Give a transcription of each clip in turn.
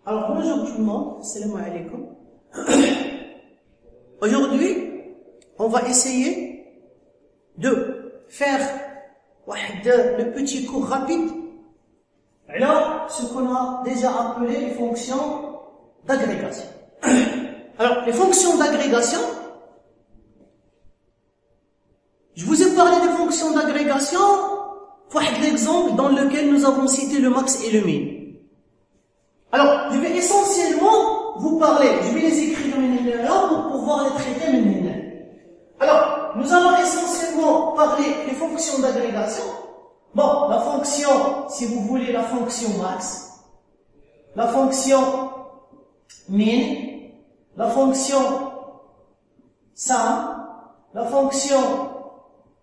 Alors bonjour tout le monde, salam alaikum. Aujourd'hui, on va essayer de faire le petit cours rapide. Alors, ce qu'on a déjà appelé les fonctions d'agrégation. Alors, les fonctions d'agrégation, je vous ai parlé des fonctions d'agrégation, l'exemple dans lequel nous avons cité le max et le min. Alors, je vais essentiellement vous parler, je vais les écrire là pour pouvoir les traiter maintenant. Alors, nous allons essentiellement parler des fonctions d'agrégation. Bon, la fonction, si vous voulez, la fonction max, la fonction min, la fonction sum, la fonction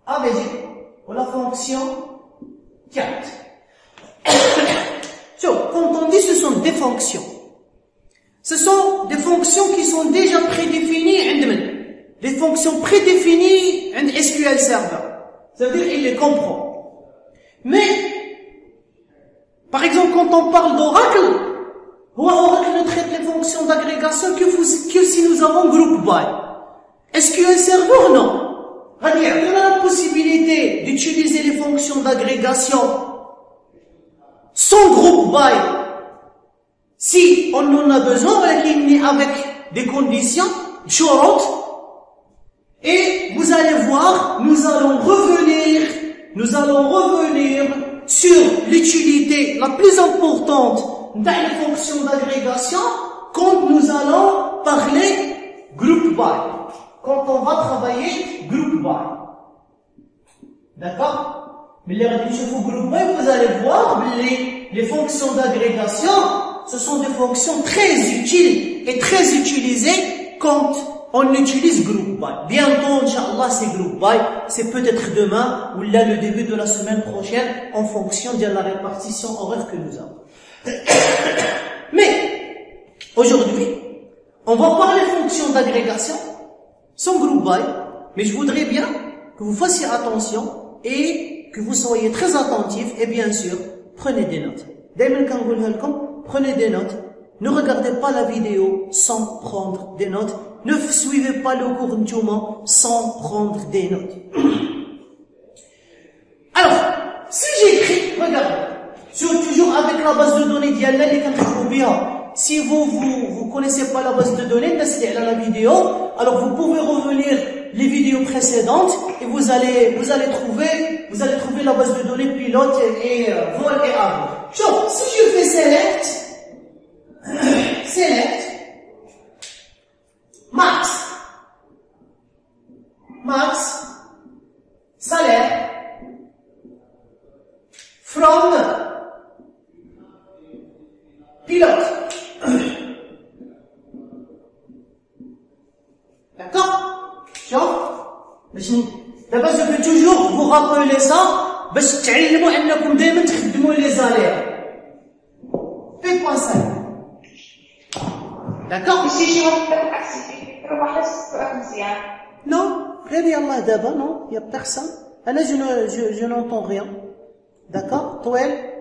ABG ou la fonction cat. Quand on dit ce sont des fonctions, ce sont des fonctions qui sont déjà prédéfinies, des fonctions prédéfinies en SQL Server. Ça veut dire qu'il les comprend. Mais, par exemple, quand on parle d'Oracle, Oracle ne traite les fonctions d'agrégation que si nous avons group by. SQL Server, non. On a la possibilité d'utiliser les fonctions d'agrégation sans group by, si on en a besoin, avec des conditions, et vous allez voir, nous allons revenir sur l'utilité la plus importante dans les fonctions d'agrégation quand nous allons parler group by, quand on va travailler group by. D'accord? Mais group by, vous allez voir, les fonctions d'agrégation, ce sont des fonctions très utiles et très utilisées quand on utilise group by. Bientôt, Inch'Allah, c'est group by, c'est peut-être demain ou là le début de la semaine prochaine en fonction de la répartition horaire que nous avons. Mais, aujourd'hui, on va parler fonctions d'agrégation sans group by, mais je voudrais bien que vous fassiez attention et que vous soyez très attentifs et bien sûr, prenez des notes. Prenez des notes. Ne regardez pas la vidéo sans prendre des notes. Ne suivez pas le cours Ntouma sans prendre des notes. Alors, si j'écris, regardez, toujours avec la base de données d'Yalla, si vous connaissez pas la base de données, c'est la vidéo, alors vous pouvez revenir les vidéos précédentes et vous allez trouver la base de données pilote et vol et avant. Si je fais select, max, salaire, from, pilote. D'accord? D'abord, je peux toujours vous rappeler ça, باش تعلموا انكم دائما تخدموا les salaires. P.5. D'accord? Non, Allah d'abord, non, il n'y a personne. Là, je n'entends rien. D'accord? 12,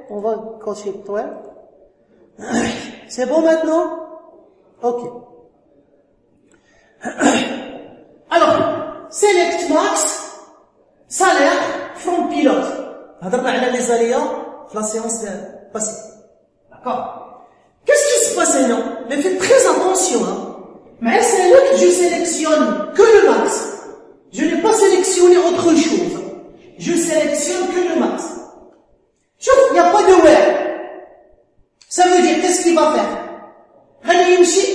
on va cocher 12. C'est bon maintenant? Ok. Alors, select max, salaire, from pilote. هضرنا على les aléas la séance passée. D'accord? Qu'est-ce qui se passe maintenant? Mais faites très attention, Mais select, je sélectionne que le max. Je n'ai pas sélectionné autre chose. Je sélectionne que le max. Il n'y a pas de where. Ça veut dire, qu'est-ce qu'il va faire? غادي يمشي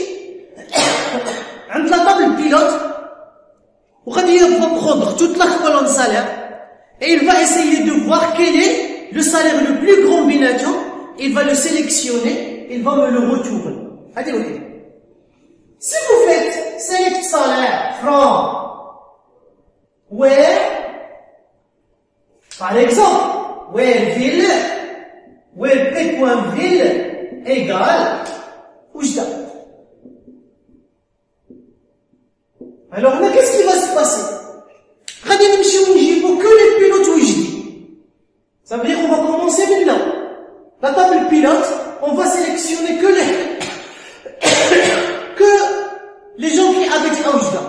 عند la table pilote وغادي va prendre toute la colonne salaire et il va essayer de voir quel est le salaire le plus grand binaton. Il va le sélectionner, il va me le retourner. Allez, si vous faites select salaire from where, par exemple, where ville p.ville égale Oujda. Alors là, qu'est-ce qui va se passer? غادي نمشيو نجيبو que les pilotes Oujdi. Ça veut dire qu'on va commencer maintenant. La table pilote, on va sélectionner que les gens qui habitent à Oujda.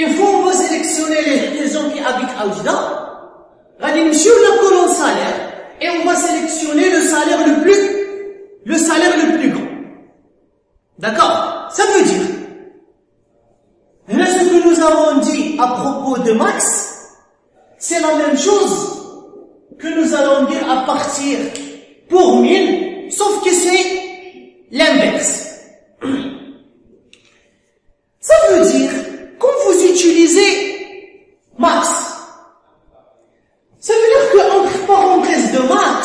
Une fois on va sélectionner les gens qui habitent à Oujda, غادي نمشيو la colonne salaire et on va sélectionner le salaire le plus grand. D'accord? Ça veut dire, là ce que nous avons dit à propos de Max, c'est la même chose que nous allons dire à partir pour 1000, sauf que c'est l'inverse. Ça veut dire, quand vous utilisez Max, ça veut dire que entre parenthèses de Max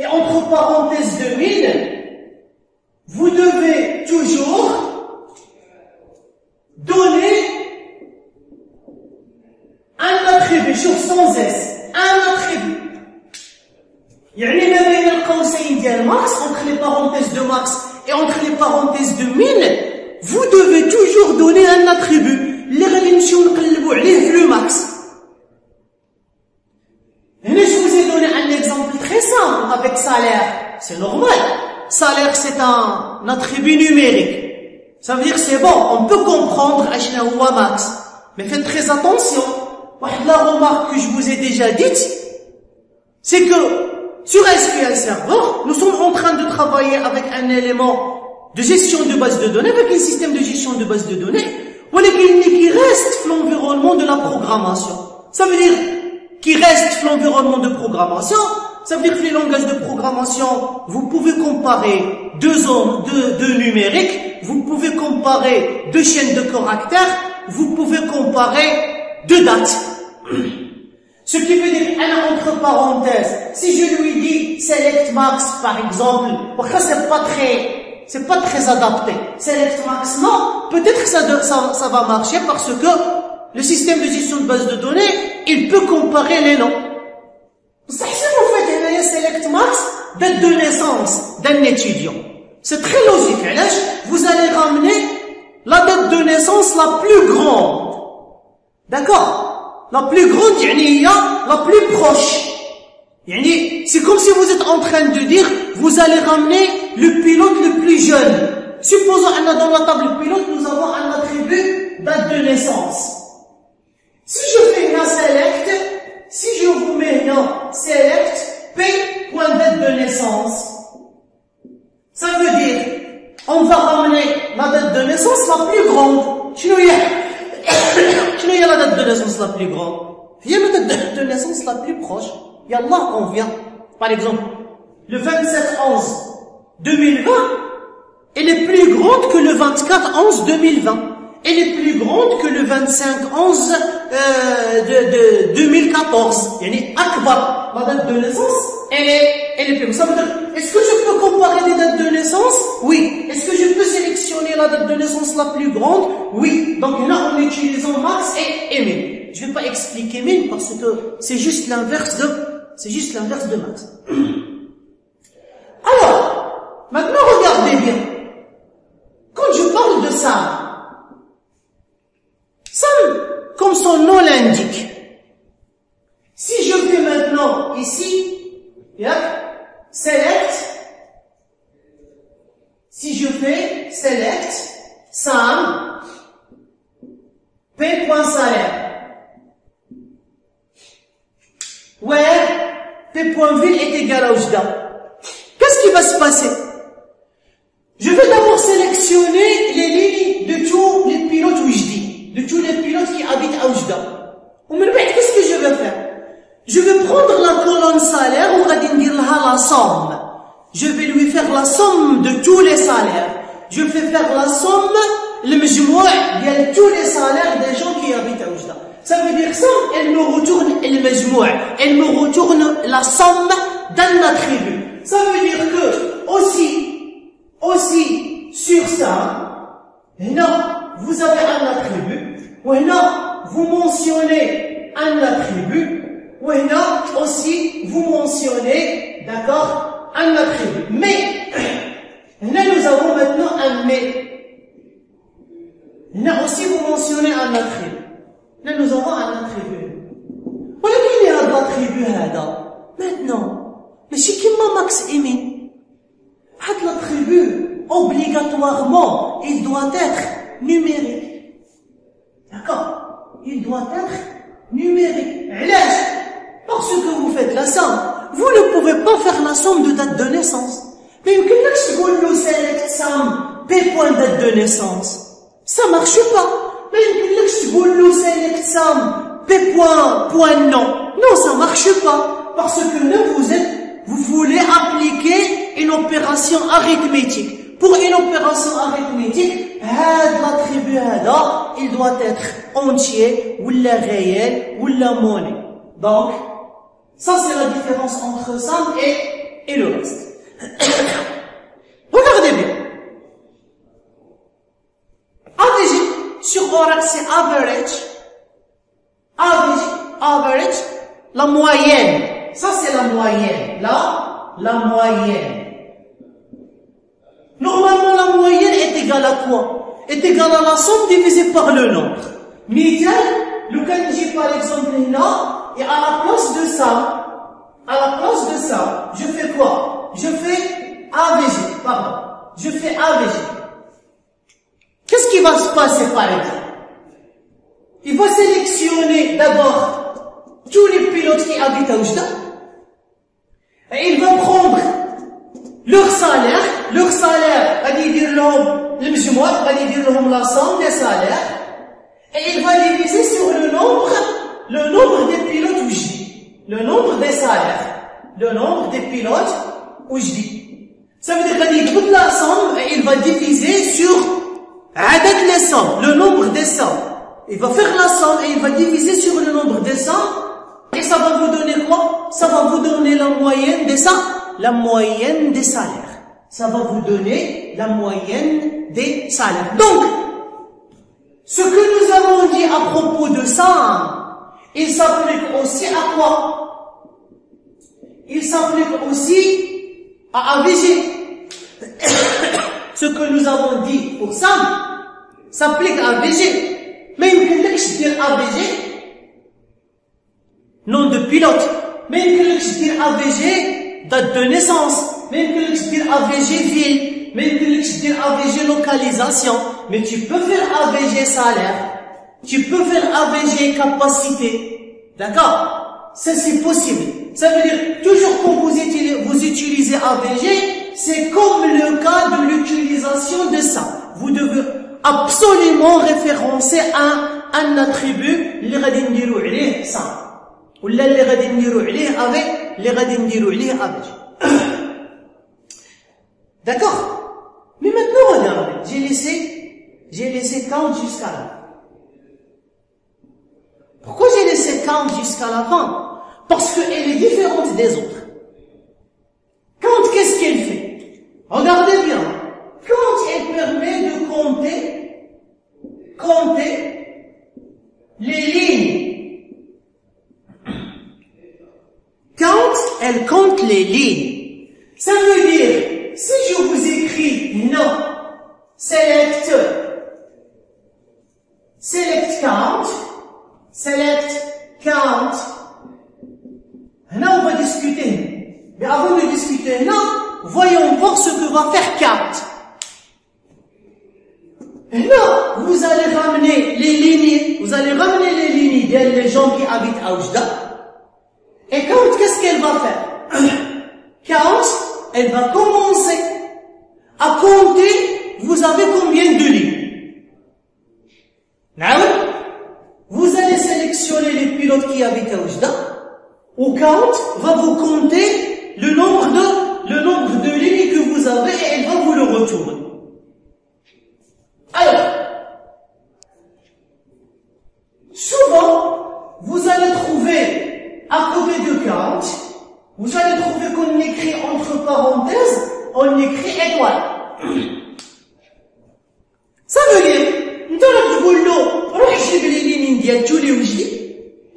et entre parenthèses de 1000, vous devez toujours donner un attribut sur sans S, un attribut. يعني ما بين القوسين ديال Max, entre les parenthèses de Max et entre les parenthèses de 1000, vous devez toujours donner un attribut. اللي غادي نمشيو نقلبوا عليه في le Max. هنا je vous ai donné un exemple très simple avec salaire. C'est normal. Salaire c'est un attribut numérique. Ça veut dire c'est bon, on peut comprendre اشنا هو Max. Mais faites très attention. La remarque que je vous ai déjà dite, c'est que sur SQL Server, nous sommes en train de travailler avec un élément de gestion de base de données, avec un système de gestion de base de données, qui reste l'environnement de la programmation. Ça veut dire qui reste l'environnement de programmation. Ça veut dire que les langages de programmation, vous pouvez comparer deux numériques, vous pouvez comparer deux chaînes de caractères, vous pouvez comparer deux dates. Ce qui veut dire, entre parenthèses, si je lui dis select max par exemple, c'est pas très adapté. Select max, non, peut-être que ça va marcher parce que le système de gestion de base de données, il peut comparer les noms. Si vous faites un select max, date de naissance d'un étudiant, c'est très logique. Vous allez ramener la date de naissance la plus grande. D'accord? La plus grande, la plus proche. C'est comme si vous êtes en train de dire, vous allez ramener le pilote le plus jeune. Supposons que dans la table pilote, nous avons un attribut date de naissance. Si je fais un select, si je vous mets un select p.date de naissance, ça veut dire, on va ramener la date de naissance la plus grande. شنو هي la date de naissance la plus grande? هي la date de naissance la plus proche. Yallah, on vient. Par exemple, le 27/11/2020, elle est plus grande que le 24/11/2020. Elle est plus grande que le 25/11/2014. Yani akbar, la date de naissance, elle est plus grande. Ça veut dire, est-ce que je peux comparer des dates de naissance? Oui. Est-ce que je peux sélectionner la date de naissance la plus grande? Oui. Donc là, en utilisant Max et Emile. Je ne vais pas expliquer Emile parce que c'est juste l'inverse de Max. Alors, maintenant regardez bien. Quand je parle de Sam, comme son nom l'indique, si je fais maintenant ici, select, si je fais select, Sam, p.salaire, where p.ville est égal à Oujda, qu'est-ce qui va se passer? Je vais d'abord sélectionner les lignes de tous les pilotes Oujdi, de tous les pilotes qui habitent à Oujda. Qu'est-ce que je vais faire? Je vais prendre la colonne salaire ou la somme. Je vais lui faire la somme de tous les salaires. Je vais faire la somme, le majmoua, de tous les salaires des gens qui habitent à Oujda. Ça veut dire ça, elle me retourne le majmoua, elle me retourne la somme d'un attribut. Ça veut dire que aussi sur ça, vous avez un attribut, ou vous mentionnez un attribut, ou aussi vous mentionnez, d'accord, un attribut. Mais, là nous avons maintenant un mais. Là aussi vous mentionnez un attribut. Là nous avons un attribut. Voilà qu'il y a un attribut là. Maintenant, mais c'est qui Max Emin? هذا obligatoirement, il doit être numérique. D'accord? Il doit être numérique. Parce que vous faites la somme. Vous ne pouvez pas faire la somme de date de naissance. Mais il y a quelqu'un qui select sum P point date de naissance. Ça marche pas. Mais il y a quelqu'un qui select sum P point non. Non, ça marche pas. Parce que là, vous voulez appliquer une opération arithmétique. Pour une opération arithmétique, l'attribut il doit être entier, ou la réel, ou la monnaie. Donc, ça c'est la différence entre sum et le reste. Regardez bien. AVG, sur Oracle c'est average. Average, la moyenne. Ça c'est la moyenne. Là, la moyenne. Normalement, la moyenne est égale à quoi? Est égale à la somme divisée par le nombre. Midial, le kanji par exemple là, et à la place de ça, je fais quoi? Je fais AVG, pardon. Je fais AVG. Qu'est-ce qui va se passer par exemple? Il va sélectionner d'abord tous les pilotes qui habitent à Oujda. Et il va prendre leur salaire, va dire la somme des salaires, et il va diviser sur le nombre des pilotes Oujdi, le nombre des salaires, le nombre des pilotes Oujdi. Ça veut dire qu'il toute la somme, et il va diviser sur les sommes, le nombre des sommes. Il va faire la somme et il va diviser sur le nombre des sommes, et ça va vous donner quoi? Ça va vous donner la moyenne des sommes. La moyenne des salaires. Ça va vous donner la moyenne des salaires. Donc, ce que nous avons dit à propos de ça, il s'applique aussi à quoi? Il s'applique aussi à AVG. Ce que nous avons dit pour ça s'applique à AVG. Mais il ne peut pas dire AVG, nom de pilote. Mais il ne peut pas dire AVG, date de naissance, même que tu dis AVG ville, même que tu dis AVG localisation, mais tu peux faire AVG salaire, tu peux faire AVG capacité, d'accord? Ça c'est possible. Ça veut dire, toujours quand vous utilisez AVG, c'est comme le cas de l'utilisation de ça. Vous devez absolument référencer un attribut, les radins dirou عليه ça. Ou là, les radins dirou عليه avec les radins dirou عليه avec. D'accord? Mais maintenant, regardez, j'ai laissé count jusqu'à la fin. Pourquoi j'ai laissé count jusqu'à la fin? Parce qu'elle est différente des autres. Count, qu'est-ce qu'elle fait? Regardez bien. Count, elle permet de compter les lignes. Count, elle compte les lignes. Ça veut dire, si je vous écris non, select count, là on va discuter. Mais avant de discuter, là, voyons voir ce que va faire count. Là, vous allez ramener les lignes des gens qui habitent à Oujda. Et count, qu'est-ce qu'elle va faire? Count, elle va commencer à compter, vous avez combien de lignes? Vous allez sélectionner les pilotes qui habitent à Oujda, ou count va vous compter le nombre de lignes que vous avez et elle va vous le retourner. Alors, souvent, vous allez trouver à côté de count, vous allez trouver qu'on écrit entre parenthèses, on écrit étoile. Ça veut dire,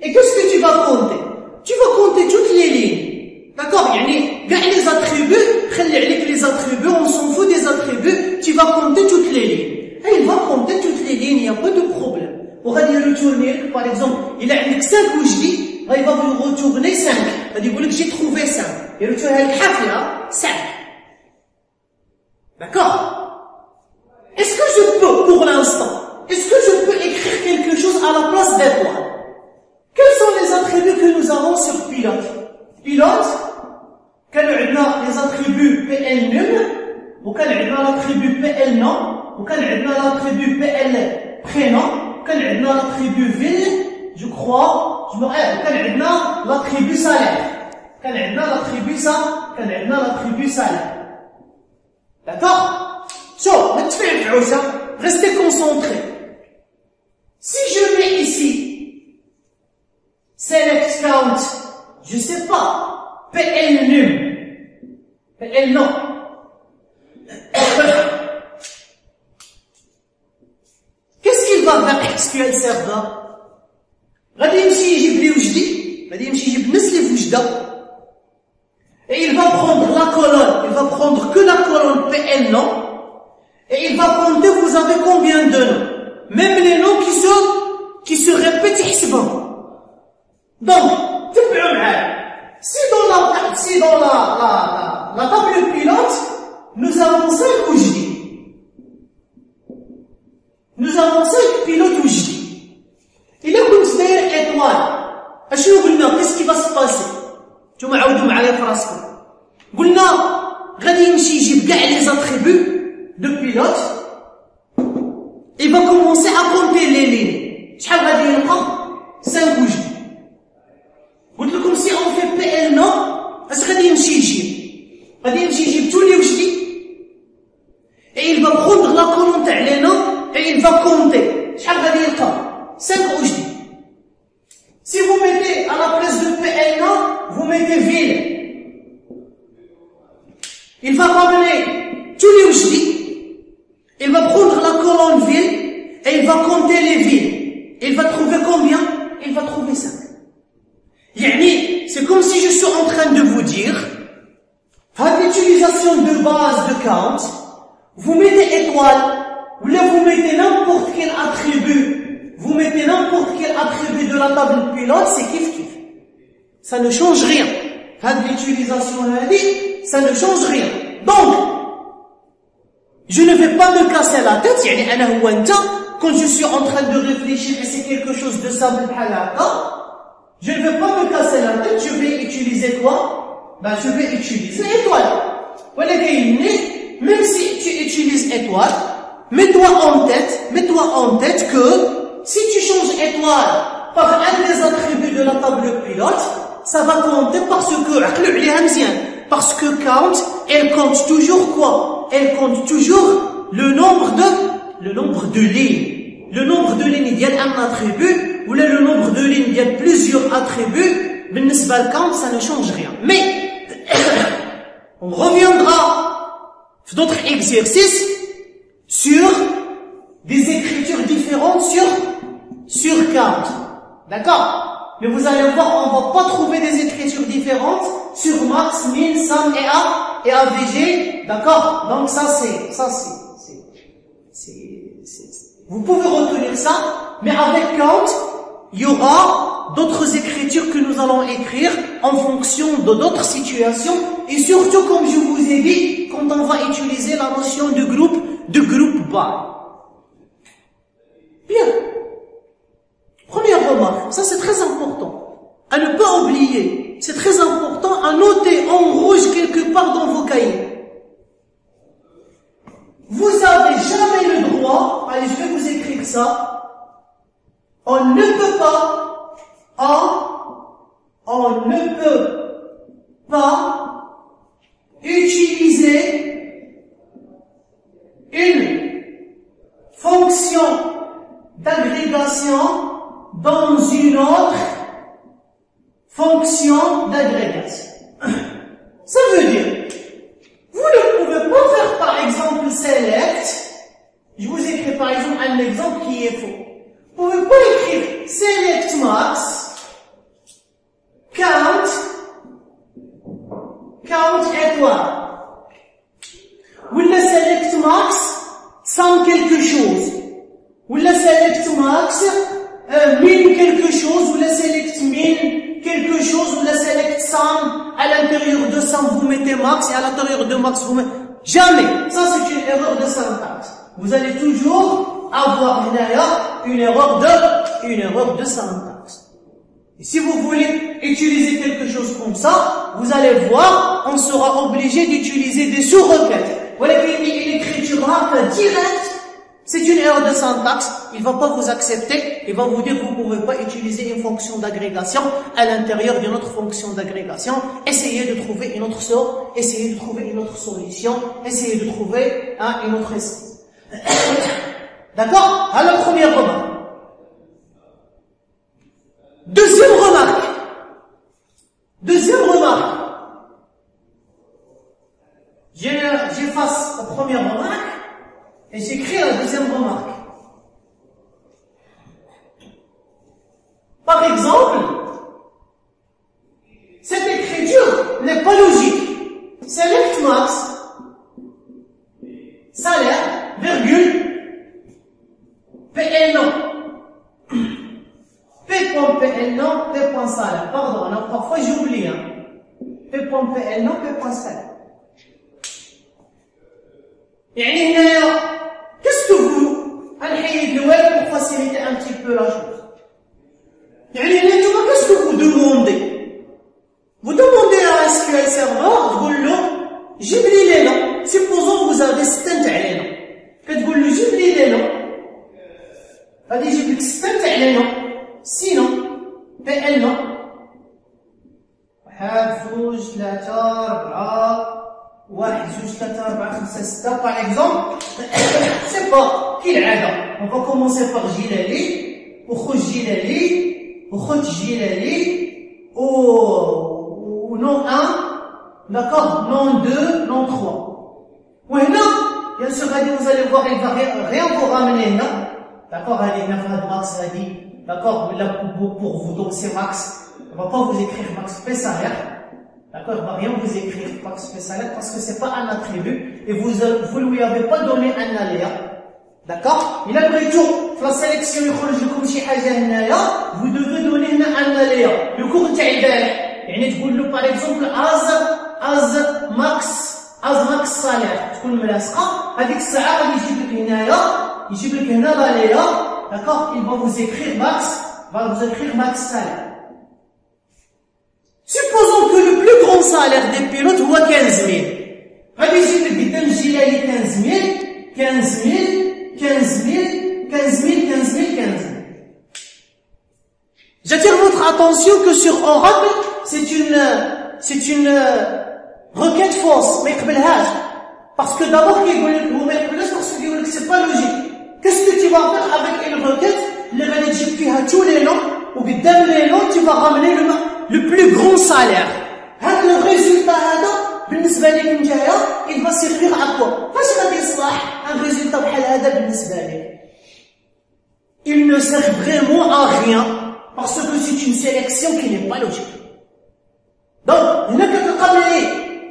et qu'est-ce que tu vas compter? Tu vas compter toutes les lignes. D'accord? Les attributs, on s'en fout des attributs, tu vas compter toutes les lignes. Et il va compter toutes les lignes, il n'y a pas de problème. On va dire retourner, par exemple, il a 5 oujdi, il va vous retourner 5. Il va dire, j'ai trouvé 5. Il retourne à 5. D'accord? PL num, وكان عندنا l'attribut PL nom, وكان عندنا l'attribut PL prénom, وكان عندنا l'attribut ville, je crois, وكان عندنا l'attribut salaire. كان عندنا l'attribut salaire. D'accord? So, restez concentrés. Si je mets ici select count, je sais pas, PL num, PL non. Qu'est-ce qu'il va faire SQL Server? غادي يمشي يجيب لي وجدي، غادي يمشي يجيب الناس اللي في وجده. Et il va prendre la colonne, il va prendre que la colonne PL non, et il va compter vous avez combien de noms. Même les noms qui se répètent يحسبهم. Donc, تبعوا معايا. Si dans la table pilote, nous avons 5 وجدي. Nous avons 5 pilotes وجدي. إلا كنت داير étoile, أشنو قلنا؟ qu'est-ce qui va se passer؟ نتوما عاودوا معايا في راسكم. قلنا غادي يمشي يجيب كاع لي زاتريبوت دو بيلوت. Il va commencer à compter les lignes. شحال غادي يلقى؟ 5 وجدي. قلت لكم si on fait PL non, اش غادي يمشي يجيب؟ غادي يمشي يجيب tous les وجدي. Et il va prendre la colonne تاع les noms et il va compter. شحال غادي يلقى؟ 5 وجدي. Si vous mettez à la place de PL non, vous mettez ville. Il va ramener tous les wujdi. Il va prendre la colonne ville et il va compter les villes. Il va trouver combien? Il va trouver 5. Yani, c'est comme si je suis en train de vous dire, à l'utilisation de base de count, vous mettez étoile, ou là vous mettez n'importe quel attribut. Vous mettez n'importe quel attribut de la table pilote, c'est kiff-kiff. Ça ne change rien. L'utilisation ça ne change rien. Donc, je ne vais pas me casser la tête. Quand je suis en train de réfléchir et c'est quelque chose de simple, je ne vais pas me casser la tête. Je vais utiliser quoi? Ben, je vais utiliser étoile. Même si tu utilises étoile, mets-toi en tête que si tu changes étoile par un des attributs de la table pilote, ça va compter parce que count, elle compte toujours quoi? Elle compte toujours le nombre de lignes. Le nombre de lignes, il y a un attribut, ou là le nombre de lignes, il y a plusieurs attributs, mais count, ça ne change rien. Mais, on reviendra dans d'autres exercices sur des écritures différentes sur count. D'accord? Mais vous allez voir, on ne va pas trouver des écritures différentes sur max, min, sum et AVG. D'accord? Donc ça c'est, vous pouvez retenir ça, mais avec count, il y aura d'autres écritures que nous allons écrire en fonction de d'autres situations et surtout, comme je vous ai dit, quand on va utiliser la notion de groupe by. Bien. Première remarque, ça c'est très important. À ne pas oublier, c'est très important à noter en rouge quelque part dans vos cahiers. Vous n'avez jamais le droit, allez je vais vous écrire ça, on ne peut pas utiliser une fonction d'agrégation dans une autre fonction d'agrégation. Ça veut dire, vous ne pouvez pas faire par exemple select, je vous écris par exemple un exemple qui est faux. Vous ne pouvez pas écrire select max, count étoile. Ou le select max sans quelque chose. Ou le select max min quelque chose, ou le select min quelque chose, ou le select sum, à l'intérieur de sum vous mettez max et à l'intérieur de max vous mettez... Jamais. Ça c'est une erreur de syntaxe. Vous allez toujours avoir une erreur de syntaxe. Et si vous voulez utiliser quelque chose comme ça, vous allez voir, on sera obligé d'utiliser des sous-requêtes. Voilà qu'il l'écriture directe. C'est une erreur de syntaxe, il ne va pas vous accepter, il va vous dire que vous ne pouvez pas utiliser une fonction d'agrégation à l'intérieur d'une autre fonction d'agrégation. Essayez de trouver une autre solution, essayez de trouver une autre solution, essayez de trouver une autre espèce. D'accord? Alors, première remarque. Deuxième remarque. J'efface la première remarque. Et j'écris la deuxième remarque. Par exemple, cette écriture n'est pas logique. Select max, salaire, virgule, PL non. P.PL non, P.salaire. Pardon, non, parfois j'oublie. P.PL non, P.salaire. يعني هنايا qu'est-ce que vous نحيد الوالد pour faciliter un petit peu la chose. يعني هنا نتوما qu'est-ce que vous demandez? Vous demandez à SQL Server تقول له جيب لي les noms. Supposons vous avez 6 تاع les noms. كتقول له جيب لي les noms. غادي يجيب لك 6 تاع les noms. Sinon PL non. 1 2 3 4 1 2 3 4 5 6 par exemple. C'est pas كالعادة. On va commencer par Jilali وخرج جيلالي وخرج جيلالي و nom 1 d'accord, nom 2, nom 3 وهنا bien sûr vous allez voir il va rien vous ramener هنا d'accord هذه هنا في هاد max هذه d'accord là pour vous donc c'est max on va pas vous écrire max P salaire. D'accord, il ne va rien vous écrire max P salaire parce que c'est pas un attribut et vous lui avez pas donné un aléa. D'accord? Il a pris tout. La sélection, vous devez donner un aléa. Le cours de par exemple, as max salaire. تكون ملاصقة. هذيك الساعة غادي يجيب لك هنايا يجيب لك هنا l'aléa. D'accord? Il va vous écrire max salaire. Supposons que le plus grand salaire des pilotes est 15 000. غادي يجيب لك قدام الجيلالي 15 000. J'attire votre attention que sur Oracle, c'est une requête fausse, mais parce que d'abord, parce que c'est pas logique. Qu'est-ce que tu vas faire avec une requête? Tous les noms, ou dans les noms, tu vas ramener le plus grand salaire. Le résultat, بالنسبة لك نتايا il va servir à quoi? فاش غادي يصلح un résultat بحال هذا بالنسبة لك? Il ne sert vraiment à rien parce que c'est une sélection qui n'est pas logique. Donc,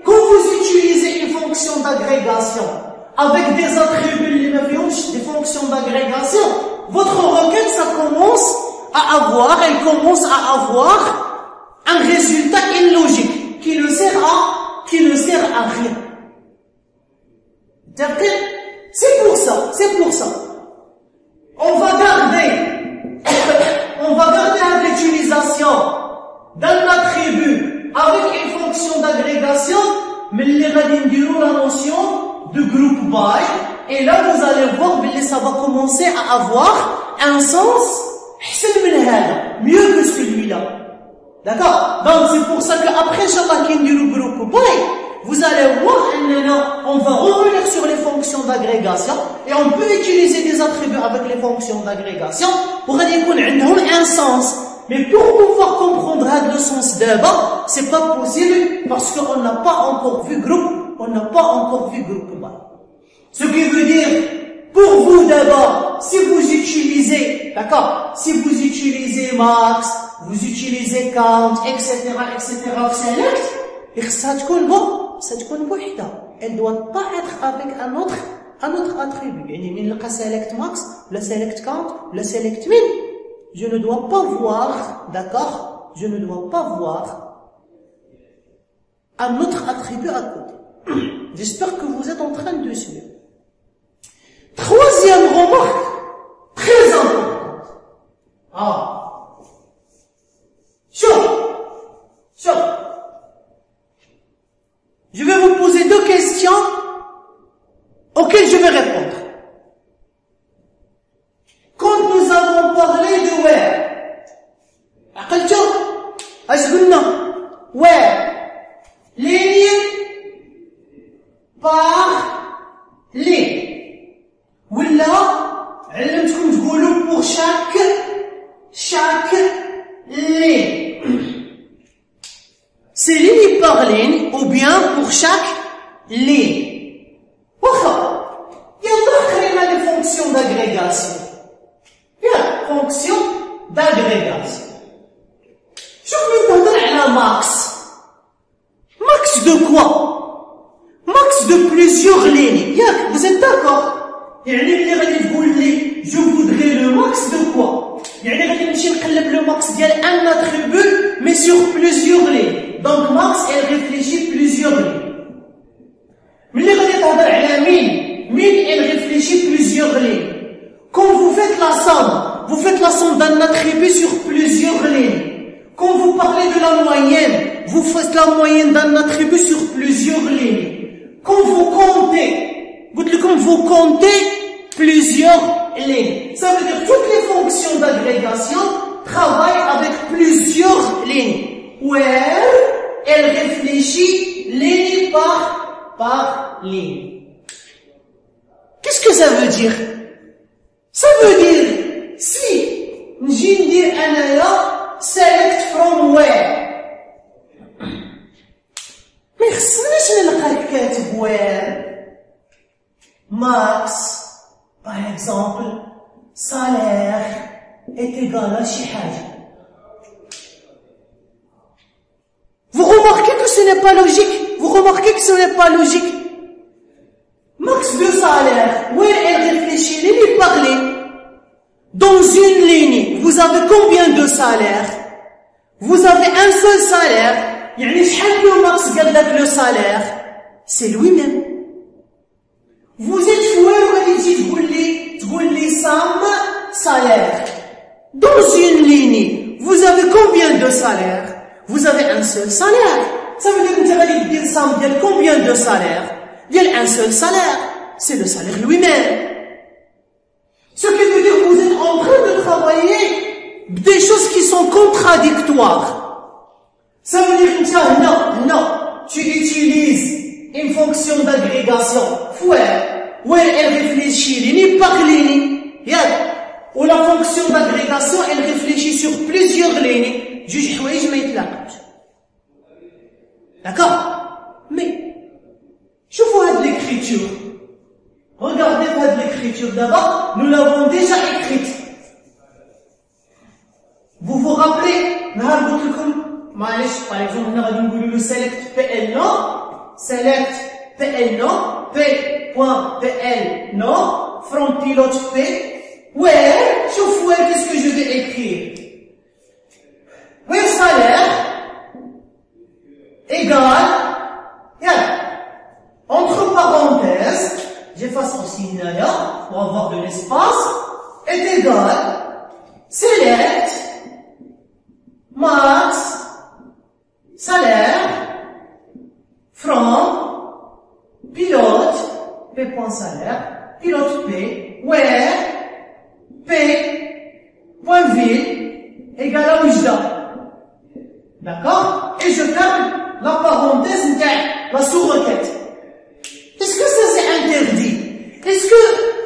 quand vous utilisez une fonction d'agrégation avec des attributs, des fonctions d'agrégation, votre requête, elle commence à avoir un résultat illogique qui ne sert à rien. C'est pour ça. On va garder l'utilisation d'un attribut avec une fonction d'agrégation, mais les radins la notion de group by, et là vous allez voir que ça va commencer à avoir un sens mieux que celui-là. D'accord? Donc c'est pour ça qu'après chacun du groupe by, vous allez voir on va revenir sur les fonctions d'agrégation et on peut utiliser des attributs avec les fonctions d'agrégation pour avoir un sens. Mais pour pouvoir comprendre le sens d'abord, c'est pas possible parce qu'on n'a pas encore vu groupe by. Ce qui veut dire, pour vous d'abord, si vous utilisez max, vous utilisez count, etc., select, et ça تكون بوحدة. Elle doit pas être avec un autre attribut. يعني من نلقى select max, la select count, la select min, je ne dois pas voir, d'accord? Je ne dois pas voir un autre attribut à côté. J'espère que vous êtes en train de suivre. Troisième remarque, très importante. ligne. ولا علمتكم تقولوا pour chaque ligne. C'est ligne par ligne ou bien pour chaque ligne. واخا يلا خلينا les fonctions d'agrégation. Bien, fonction d'agrégation. شوف مين تهضر على max. Max de quoi? Max de plusieurs lignes. Yak, vous êtes d'accord? يعني اللي غادي تقول لي je voudrais le max de quoi? يعني غادي نمشي نقلب le max ديال un attribut mais sur plusieurs lignes. Donc max elle réfléchit plusieurs lignes. ملي غادي تهضر على min elle réfléchit plusieurs lignes. Quand vous faites la somme d'un attribut sur plusieurs lignes. Quand vous parlez de la moyenne, vous faites la moyenne d'un attribut sur plusieurs lignes. Quand vous comptez plusieurs lignes. Ça veut dire que toutes les fonctions d'agrégation travaillent avec plusieurs lignes. Where elle réfléchit ligne par ligne. Qu'est-ce que ça veut dire? Ça veut dire si نجي ندير انايا select from where. ما يخصنيش نلقى كاتب where. Max, par exemple, salaire est égal à شي حاجة. Vous remarquez que ce n'est pas logique? Max de salaire, where elle réfléchit ligne par ligne. Dans une ligne, vous avez combien de salaires? Vous avez un seul salaire. يعني شحال le max قال لك le salaire? C'est lui-même. Vous êtes fouet ou غادي تقول لي somme salaire. Dans une ligne, vous avez combien de salaires? Vous avez un seul salaire. Ça veut dire que vous allez dire somme ديال combien de salaires? ديال un seul salaire. C'est le salaire lui-même. Ce qui veut dire que vous êtes en train de travailler des choses qui sont contradictoires. Ça veut dire que non, tu utilises une fonction d'agrégation where elle réfléchit ligne par ligne. Ou la fonction d'agrégation elle réfléchit sur plusieurs lignes. Juge حوايج ما يتلاقوش. D'accord? Mais شوفوا هاد l'écriture. Regardez هاد l'écriture d'abord, nous l'avons déjà écrite. Vous vous rappelez نهار قلت لكم معليش par exemple هنا غادي نقولوا له select PL non, select PL non, P.PL non, from pilote P, where, شوف where qu'est-ce que je vais écrire. Where salaire égale, entre parenthèses, j'efface aussi Naya pour avoir de l'espace, est égal, select, max, salaire, from, pilote, P.salaire, pilote P, where, P, point ville, égale à Oujda. D'accord? Et je ferme la parenthèse, la sous-requête. Est-ce que ça c'est interdit? Est-ce que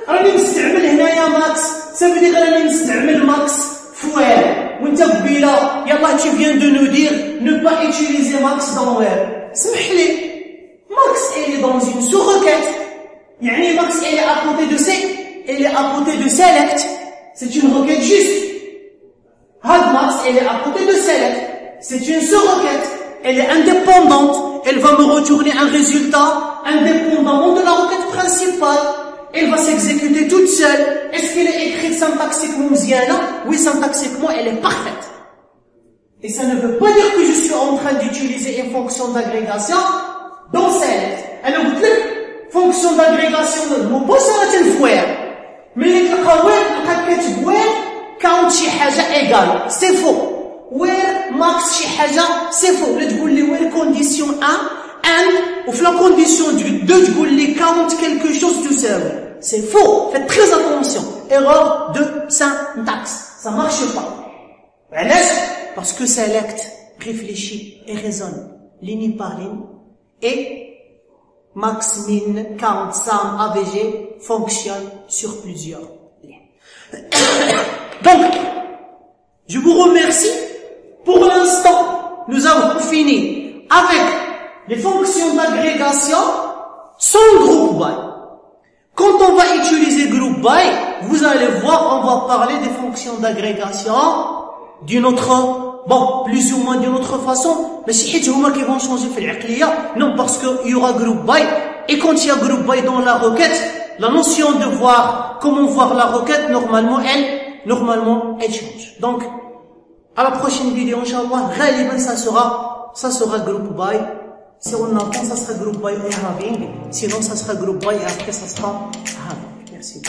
راني نستعمل هنايا max? Ça veut dire راني نستعمل max where. وانت قبيله يلا tu viens de nous dire ne pas utiliser max dans where. سمح لي. Max elle est dans une sous-requête. يعني max elle est à côté de select. C'est une requête juste. Had max elle est à côté de select. C'est une sous-requête. Elle est indépendante. Elle va me retourner un résultat indépendamment de la requête principale. Elle va s'exécuter toute seule. Est-ce qu'elle est écrite syntaxiquement مزيانة? Oui, syntaxiquement, elle est parfaite. Et ça ne veut pas dire que je suis en train d'utiliser une fonction d'agrégation dans select. أنا قلت لك fonction d'agrégation مباشرة where. ملي تلقى where تلقى كاتب where count شي حاجة égal. C'est faux. Where max شي حاجة c'est faux. لا تقول لي where condition 1 and ou la condition 2 تقول لي count quelque chose tout seul. C'est faux. Faites très attention. Erreur de syntaxe. Ça marche pas. Parce que select réfléchit et raisonne ligne par ligne et max, min, count, sum, AVG fonctionnent sur plusieurs lignes. Donc, je vous remercie. Pour l'instant, nous avons fini avec les fonctions d'agrégation sans group by. Quand on va utiliser group by, vous allez voir, on va parler des fonctions d'agrégation d'une autre, bon, plus ou moins d'une autre façon, mais c'est qui vont changer في العقلية. Non, parce qu'il y aura group by, et quand il y a group by dans la requête, la notion de voir, comment voir la requête, normalement, elle change. Donc, à la prochaine vidéo, Inch'Allah, غالبا ça sera group by. Si on entend, ça sera group by et having. Sinon, ça sera group by et après, ça sera having. Merci.